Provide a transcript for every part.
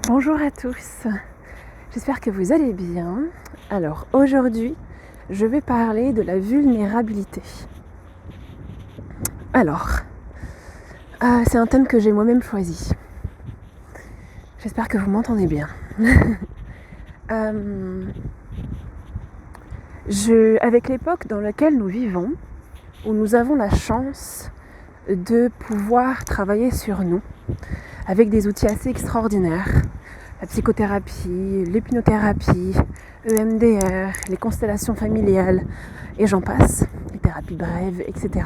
Bonjour à tous, j'espère que vous allez bien. Alors aujourd'hui, je vais parler de la vulnérabilité. Alors, c'est un thème que j'ai moi-même choisi. J'espère que vous m'entendez bien. Avec l'époque dans laquelle nous vivons, où nous avons la chance de pouvoir travailler sur nous, avec des outils assez extraordinaires, la psychothérapie, l'hypnothérapie, EMDR, les constellations familiales, et j'en passe, les thérapies brèves, etc.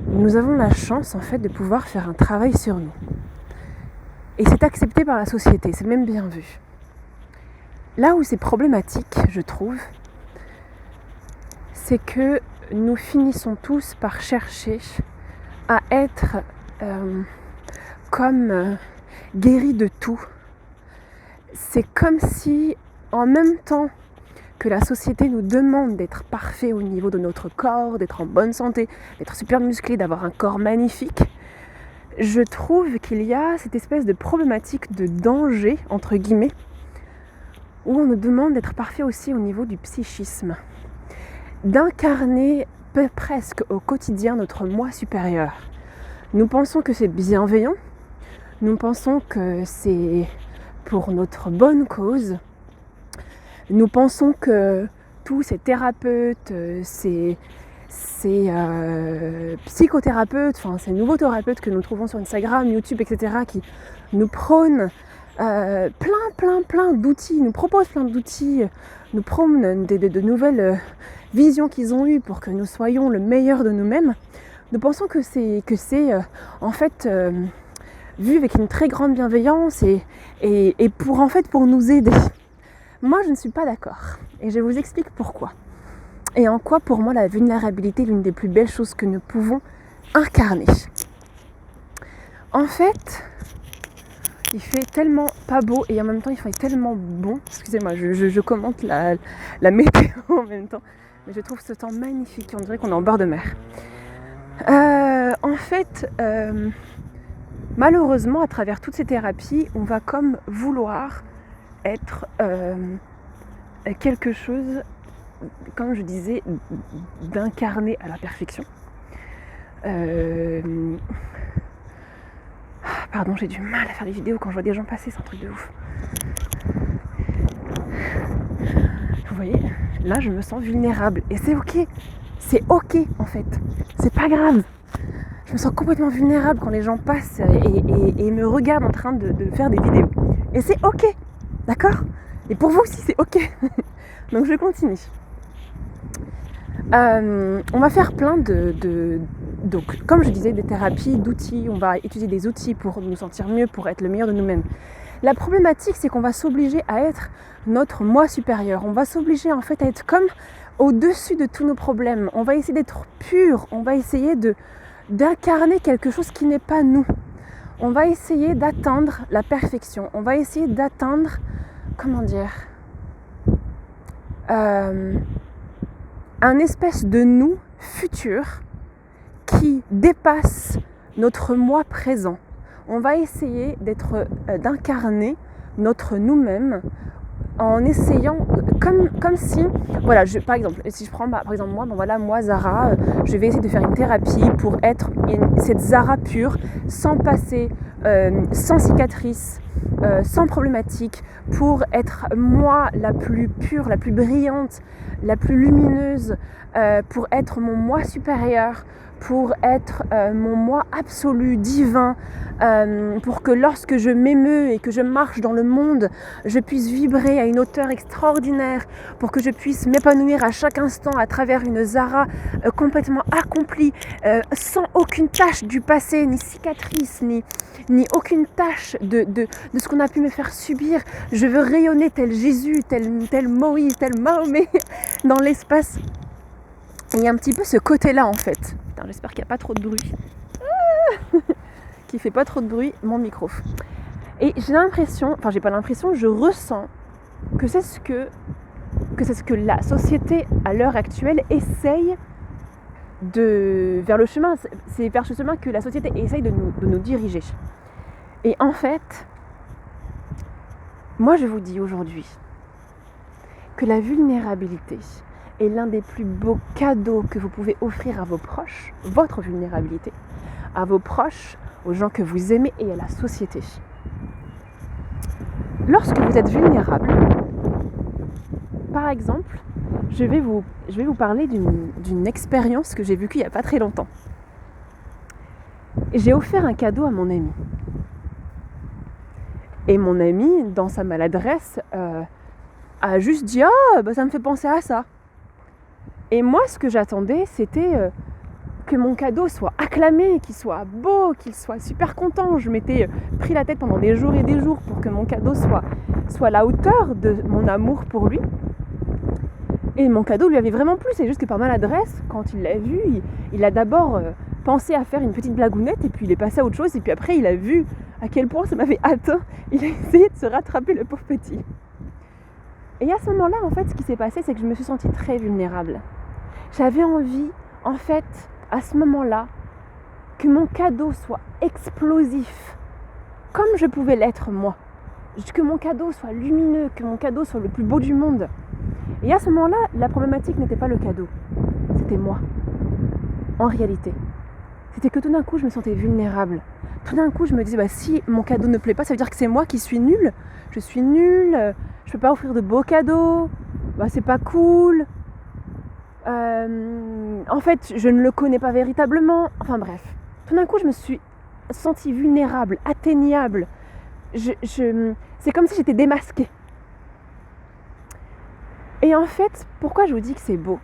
Nous avons la chance en fait de pouvoir faire un travail sur nous. Et c'est accepté par la société, c'est même bien vu. Là où c'est problématique, je trouve, c'est que nous finissons tous par chercher à être comme guéris de tout. C'est comme si, en même temps que la société nous demande d'être parfait au niveau de notre corps, d'être en bonne santé, d'être super musclé, d'avoir un corps magnifique, je trouve qu'il y a cette espèce de problématique de danger, entre guillemets, où on nous demande d'être parfait aussi au niveau du psychisme, d'incarner presque au quotidien notre moi supérieur. Nous pensons que c'est bienveillant, nous pensons que c'est pour notre bonne cause. Nous pensons que tous ces thérapeutes, ces psychothérapeutes, enfin ces nouveaux thérapeutes que nous trouvons sur Instagram, YouTube, etc., qui nous prônent plein d'outils, nous proposent plein d'outils, nous prônent de nouvelles visions qu'ils ont eues pour que nous soyons le meilleur de nous-mêmes. Nous pensons que c'est en fait vu avec une très grande bienveillance et pour nous aider. Moi, je ne suis pas d'accord et je vous explique pourquoi. Et en quoi, pour moi, la vulnérabilité est l'une des plus belles choses que nous pouvons incarner. En fait, il fait tellement pas beau et en même temps, il fait tellement bon. Excusez-moi, je commente la météo en même temps. Mais je trouve ce temps magnifique, on dirait qu'on est en bord de mer. Malheureusement, à travers toutes ces thérapies, on va comme vouloir être quelque chose, comme je disais, d'incarner à la perfection. Pardon, j'ai du mal à faire des vidéos quand je vois des gens passer, c'est un truc de ouf. Vous voyez, là je me sens vulnérable et c'est ok en fait, c'est pas grave. Je me sens complètement vulnérable quand les gens passent et me regardent en train de faire des vidéos. Et c'est ok, d'accord ? Et pour vous aussi, c'est ok. Donc je continue. On va faire plein donc, comme je disais, des thérapies, d'outils. On va utiliser des outils pour nous sentir mieux, pour être le meilleur de nous-mêmes. La problématique, c'est qu'on va s'obliger à être notre moi supérieur. On va s'obliger en fait à être comme au-dessus de tous nos problèmes. On va essayer d'être pur. On va essayer d'incarner quelque chose qui n'est pas nous. On va essayer d'atteindre la perfection. On va essayer d'atteindre, un espèce de nous futur qui dépasse notre moi présent. On va essayer d'incarner notre nous-mêmes en essayant, comme si, voilà, par exemple, si je prends par exemple moi Zara, je vais essayer de faire une thérapie pour être cette Zara pure, sans passé, sans cicatrice, sans problématique, pour être moi la plus pure, la plus brillante, la plus lumineuse, pour être mon moi supérieur, pour être mon moi absolu, divin, pour que lorsque je m'émeus et que je marche dans le monde, je puisse vibrer à une hauteur extraordinaire, pour que je puisse m'épanouir à chaque instant à travers une Zara complètement accomplie, sans aucune tache du passé, ni cicatrice, ni aucune tache de ce qu'on a pu me faire subir. Je veux rayonner tel Jésus, tel Moïse, tel Mahomet dans l'espace. Et il y a un petit peu ce côté-là en fait. Putain, j'espère qu'il n'y a pas trop de bruit. Qu'il fait pas trop de bruit, mon micro. Et j'ai l'impression, enfin j'ai pas l'impression, je ressens que c'est ce que la société à l'heure actuelle essaye vers le chemin, c'est vers ce chemin que la société essaye de nous diriger. Et en fait, Moi, je vous dis aujourd'hui que la vulnérabilité est l'un des plus beaux cadeaux que vous pouvez offrir à vos proches, votre vulnérabilité, à vos proches, aux gens que vous aimez et à la société. Lorsque vous êtes vulnérable, par exemple, je vais vous parler d'une expérience que j'ai vécue il n'y a pas très longtemps. J'ai offert un cadeau à mon ami. Et mon ami, dans sa maladresse, a juste dit « Ah, ça me fait penser à ça ». Et moi, ce que j'attendais, c'était que mon cadeau soit acclamé, qu'il soit beau, qu'il soit super content. Je m'étais pris la tête pendant des jours et des jours pour que mon cadeau soit à la hauteur de mon amour pour lui. Et mon cadeau lui avait vraiment plu. C'est juste que par maladresse, quand il l'a vu, il a d'abord pensé à faire une petite blagounette et puis il est passé à autre chose. Et puis après, il a vu à quel point ça m'avait atteint. Il a essayé de se rattraper, le pauvre petit. Et à ce moment-là, en fait, ce qui s'est passé, c'est que je me suis sentie très vulnérable. J'avais envie, en fait, à ce moment-là, que mon cadeau soit explosif, comme je pouvais l'être moi. Que mon cadeau soit lumineux, que mon cadeau soit le plus beau du monde. Et à ce moment-là, la problématique n'était pas le cadeau, c'était moi. En réalité, c'était que tout d'un coup, je me sentais vulnérable. Tout d'un coup, je me disais, si mon cadeau ne plaît pas, ça veut dire que c'est moi qui suis nulle. Je suis nulle, je peux pas offrir de beaux cadeaux, c'est pas cool. En fait, je ne le connais pas véritablement. Enfin bref, tout d'un coup, je me suis sentie vulnérable, atteignable. C'est comme si j'étais démasquée. Et en fait, pourquoi je vous dis que c'est beau ?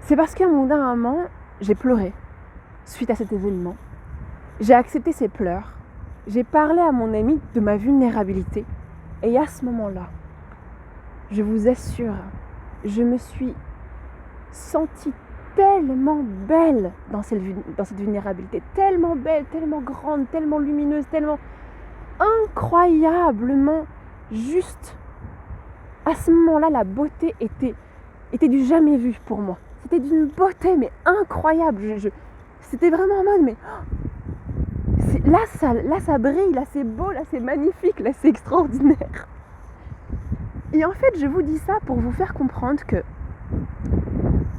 C'est parce qu'à un moment, j'ai pleuré suite à cet événement. J'ai accepté ses pleurs. J'ai parlé à mon ami de ma vulnérabilité. Et à ce moment-là, je vous assure, je me suis sentie tellement belle dans cette vulnérabilité. Tellement belle, tellement grande, tellement lumineuse, tellement incroyablement juste. À ce moment-là, la beauté était du jamais vu pour moi. C'était d'une beauté, mais incroyable. C'était vraiment en mode, mais là, ça brille, là, c'est beau, là, c'est magnifique, là, c'est extraordinaire. Et en fait, je vous dis ça pour vous faire comprendre que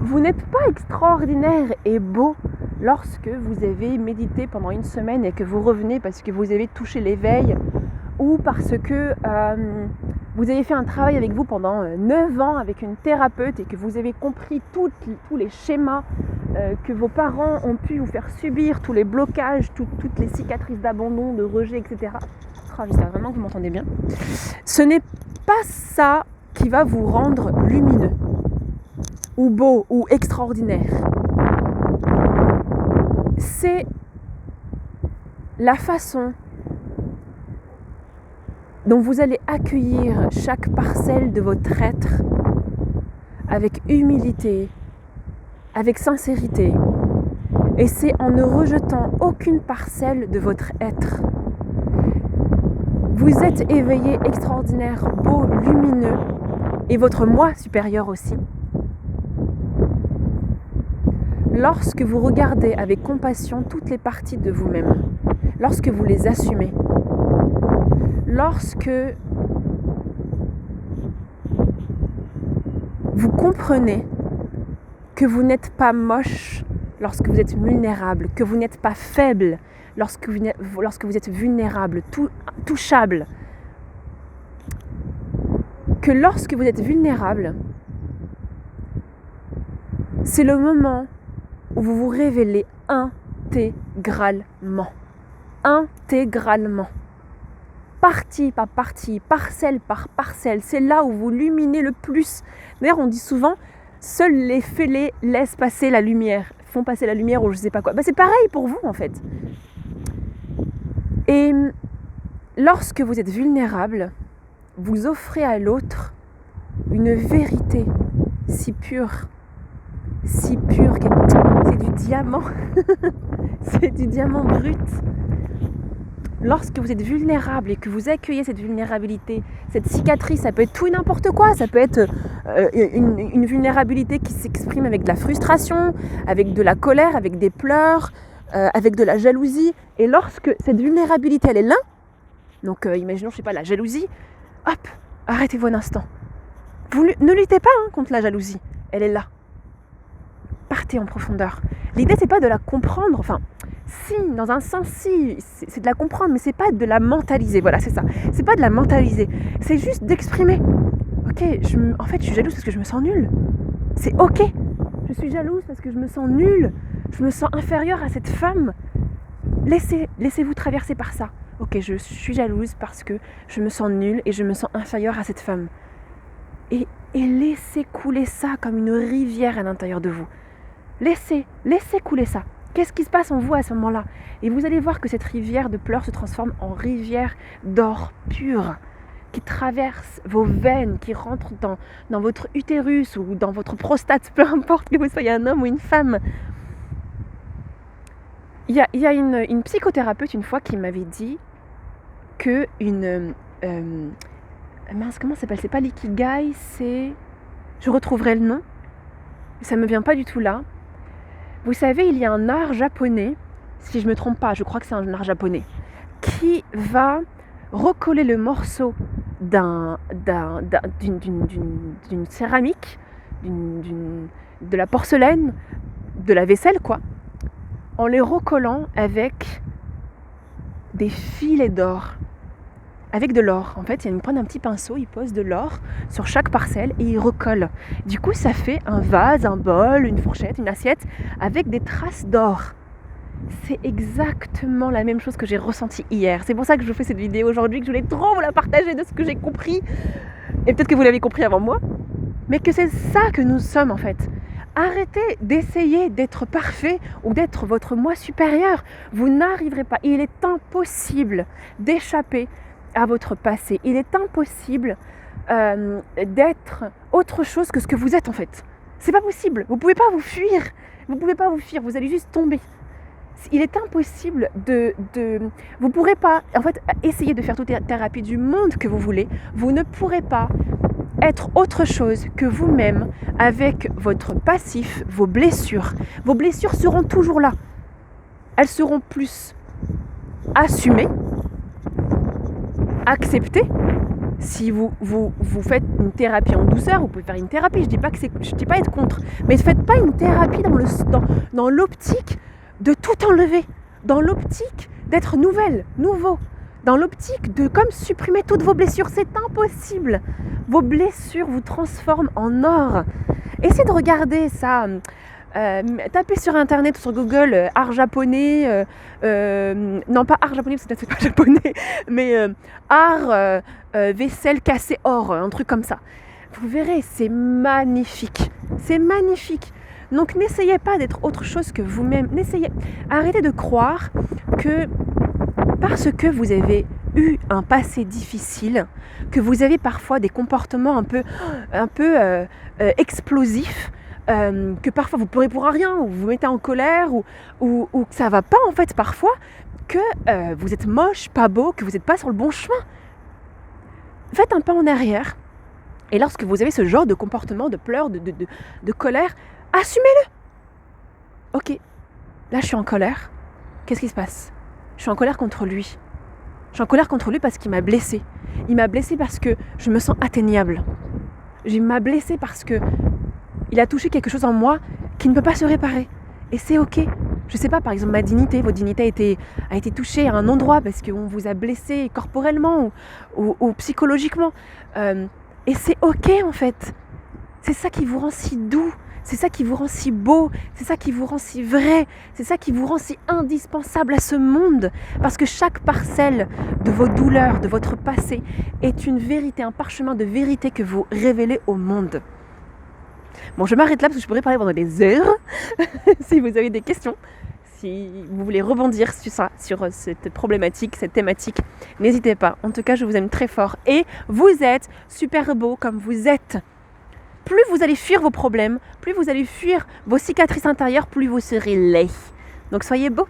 vous n'êtes pas extraordinaire et beau lorsque vous avez médité pendant une semaine et que vous revenez parce que vous avez touché l'éveil ou parce que vous avez fait un travail avec vous pendant 9 ans avec une thérapeute et que vous avez compris tous les schémas que vos parents ont pu vous faire subir, tous les blocages, toutes les cicatrices d'abandon, de rejet, etc. J'espère vraiment que vous m'entendez bien. Ce n'est pas ça qui va vous rendre lumineux ou beau ou extraordinaire. C'est la façon dont vous allez accueillir chaque parcelle de votre être avec humilité, avec sincérité. Et c'est en ne rejetant aucune parcelle de votre être. Vous êtes éveillé, extraordinaire, beau, lumineux, et votre moi supérieur aussi. Lorsque vous regardez avec compassion toutes les parties de vous-même, lorsque vous les assumez, lorsque vous comprenez que vous n'êtes pas moche lorsque vous êtes vulnérable, que vous n'êtes pas faible lorsque vous êtes vulnérable, touchable, que lorsque vous êtes vulnérable, c'est le moment où vous vous révélez intégralement. Intégralement. Partie par partie, parcelle par parcelle. C'est là où vous luminez le plus. D'ailleurs, on dit souvent, seuls les fêlés laissent passer la lumière, font passer la lumière ou je sais pas quoi. C'est pareil pour vous en fait. Et lorsque vous êtes vulnérable, vous offrez à l'autre une vérité si pure, que c'est du diamant, c'est du diamant brut. Lorsque vous êtes vulnérable et que vous accueillez cette vulnérabilité, cette cicatrice, ça peut être tout et n'importe quoi, ça peut être une vulnérabilité qui s'exprime avec de la frustration, avec de la colère, avec des pleurs, avec de la jalousie. Et lorsque cette vulnérabilité, elle est là, Donc imaginons, je sais pas, la jalousie. Hop, arrêtez-vous un instant. Vous ne luttez pas contre la jalousie. Elle est là. Partez en profondeur. L'idée, c'est pas de la comprendre. Enfin, si, dans un sens, si, c'est de la comprendre, mais c'est pas de la mentaliser. Voilà, c'est ça. C'est pas de la mentaliser. C'est juste d'exprimer. Ok, en fait, je suis jalouse parce que je me sens nulle. C'est ok. Je suis jalouse parce que je me sens nulle. Je me sens inférieure à cette femme. Laissez-vous traverser par ça. Ok, je suis jalouse parce que je me sens nulle et je me sens inférieure à cette femme. Et laissez couler ça comme une rivière à l'intérieur de vous. Laissez couler ça. Qu'est-ce qui se passe en vous à ce moment-là? Et vous allez voir que cette rivière de pleurs se transforme en rivière d'or pur, qui traverse vos veines, qui rentre dans votre utérus ou dans votre prostate, peu importe que vous soyez un homme ou une femme. Il y a une psychothérapeute une fois qui m'avait dit que comment ça s'appelle? C'est pas l'ikigai, c'est... Je retrouverai le nom. Ça me vient pas du tout là. Vous savez, il y a un art japonais, si je me trompe pas, je crois que c'est un art japonais, qui va recoller le morceau d'une céramique, de la porcelaine, de la vaisselle quoi, en les recollant avec des filets d'or. Avec de l'or. En fait, ils prennent un petit pinceau, ils posent de l'or sur chaque parcelle et ils recollent. Du coup, ça fait un vase, un bol, une fourchette, une assiette avec des traces d'or. C'est exactement la même chose que j'ai ressenti hier. C'est pour ça que je vous fais cette vidéo aujourd'hui, que je voulais trop vous la partager de ce que j'ai compris. Et peut-être que vous l'avez compris avant moi. Mais que c'est ça que nous sommes en fait. Arrêtez d'essayer d'être parfait ou d'être votre moi supérieur. Vous n'arriverez pas. Il est impossible d'échapper à votre passé. Il est impossible d'être autre chose que ce que vous êtes en fait. C'est pas possible. Vous pouvez pas vous fuir. Vous pouvez pas vous fuir. Vous allez juste tomber. Il est impossible vous pourrez pas en fait essayer de faire toute la thérapie du monde que vous voulez. Vous ne pourrez pas être autre chose que vous-même avec votre passif, vos blessures. Vos blessures seront toujours là. Elles seront plus assumées, acceptez. Si vous faites une thérapie en douceur, vous pouvez faire une thérapie. Je dis pas être contre, mais ne faites pas une thérapie dans l'optique de tout enlever, dans l'optique d'être nouveau, dans l'optique de comme supprimer toutes vos blessures. C'est impossible. Vos blessures vous transforment en or. Essayez de regarder ça. Tapez sur internet ou sur Google art japonais, non pas art japonais parce que c'est pas japonais, mais art vaisselle cassée or, un truc comme ça. Vous verrez, c'est magnifique. C'est magnifique. Donc n'essayez pas d'être autre chose que vous-même. Arrêtez de croire que parce que vous avez eu un passé difficile, que vous avez parfois des comportements un peu explosifs, que parfois vous pleurez pour rien, ou vous vous mettez en colère, ou que ça va pas en fait parfois, que vous êtes moche, pas beau, que vous n'êtes pas sur le bon chemin. Faites un pas en arrière, et lorsque vous avez ce genre de comportement, de pleurs, de colère, assumez-le. Ok, là je suis en colère, qu'est-ce qui se passe? Je suis en colère contre lui. Je suis en colère contre lui parce qu'il m'a blessée. Il m'a blessée parce que je me sens atteignable. Il m'a blessée parce que il a touché quelque chose en moi qui ne peut pas se réparer. Et c'est ok. Je sais pas, par exemple, votre dignité a été touchée à un endroit parce qu'on vous a blessé corporellement ou psychologiquement. Et c'est ok en fait. C'est ça qui vous rend si doux. C'est ça qui vous rend si beau, c'est ça qui vous rend si vrai, c'est ça qui vous rend si indispensable à ce monde. Parce que chaque parcelle de vos douleurs, de votre passé, est une vérité, un parchemin de vérité que vous révélez au monde. Bon, je m'arrête là parce que je pourrais parler pendant des heures. Si vous avez des questions, si vous voulez rebondir sur ça, sur cette problématique, cette thématique, n'hésitez pas. En tout cas, je vous aime très fort. Et vous êtes super beau comme vous êtes. Plus vous allez fuir vos problèmes, plus vous allez fuir vos cicatrices intérieures, plus vous serez laid. Donc soyez beaux.